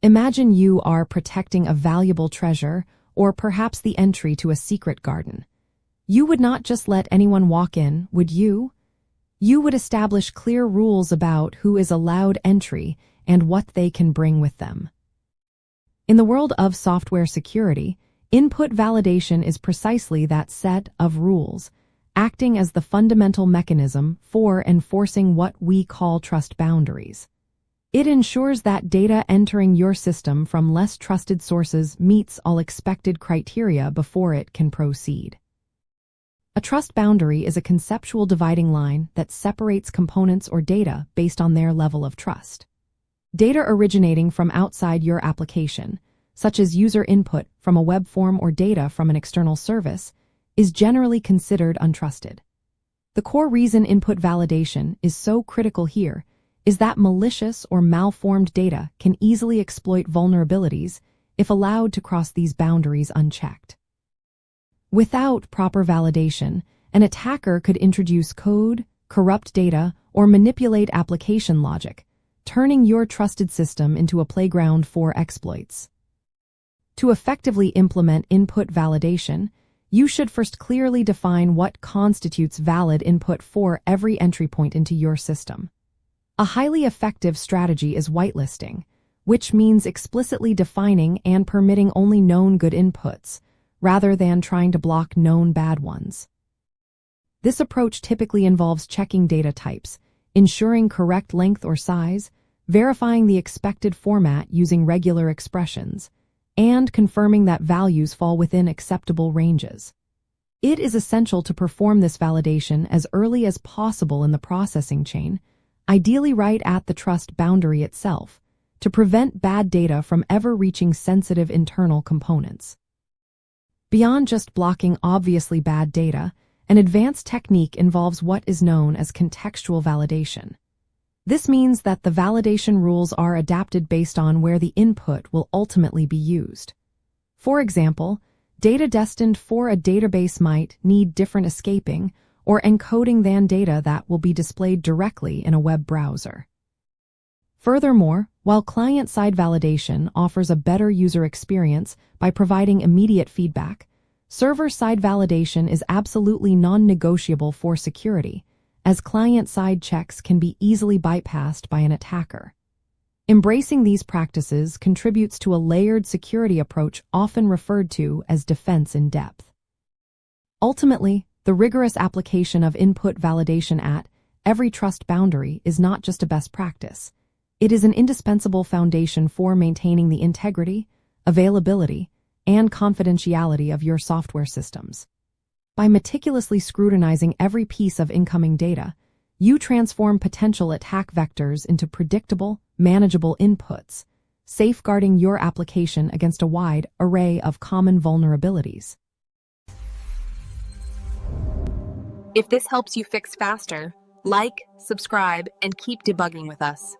Imagine you are protecting a valuable treasure or perhaps the entry to a secret garden. You would not just let anyone walk in, would you? You would establish clear rules about who is allowed entry and what they can bring with them. In the world of software security, input validation is precisely that set of rules, acting as the fundamental mechanism for enforcing what we call trust boundaries. It ensures that data entering your system from less trusted sources meets all expected criteria before it can proceed. A trust boundary is a conceptual dividing line that separates components or data based on their level of trust. Data originating from outside your application, such as user input from a web form or data from an external service, is generally considered untrusted. The core reason input validation is so critical here is that malicious or malformed data can easily exploit vulnerabilities if allowed to cross these boundaries unchecked. Without proper validation, an attacker could introduce code, corrupt data, or manipulate application logic, turning your trusted system into a playground for exploits. To effectively implement input validation, you should first clearly define what constitutes valid input for every entry point into your system. A highly effective strategy is whitelisting, which means explicitly defining and permitting only known good inputs, rather than trying to block known bad ones. This approach typically involves checking data types, ensuring correct length or size, verifying the expected format using regular expressions, and confirming that values fall within acceptable ranges. It is essential to perform this validation as early as possible in the processing chain, ideally right at the trust boundary itself, to prevent bad data from ever reaching sensitive internal components. Beyond just blocking obviously bad data, an advanced technique involves what is known as contextual validation. This means that the validation rules are adapted based on where the input will ultimately be used. For example, data destined for a database might need different escaping or encoding than data that will be displayed directly in a web browser. Furthermore, while client-side validation offers a better user experience by providing immediate feedback, server-side validation is absolutely non-negotiable for security, as client-side checks can be easily bypassed by an attacker. Embracing these practices contributes to a layered security approach often referred to as defense in depth. Ultimately, the rigorous application of input validation at every trust boundary is not just a best practice. It is an indispensable foundation for maintaining the integrity, availability, and confidentiality of your software systems. By meticulously scrutinizing every piece of incoming data, you transform potential attack vectors into predictable, manageable inputs, safeguarding your application against a wide array of common vulnerabilities. If this helps you fix faster, like, subscribe, and keep debugging with us.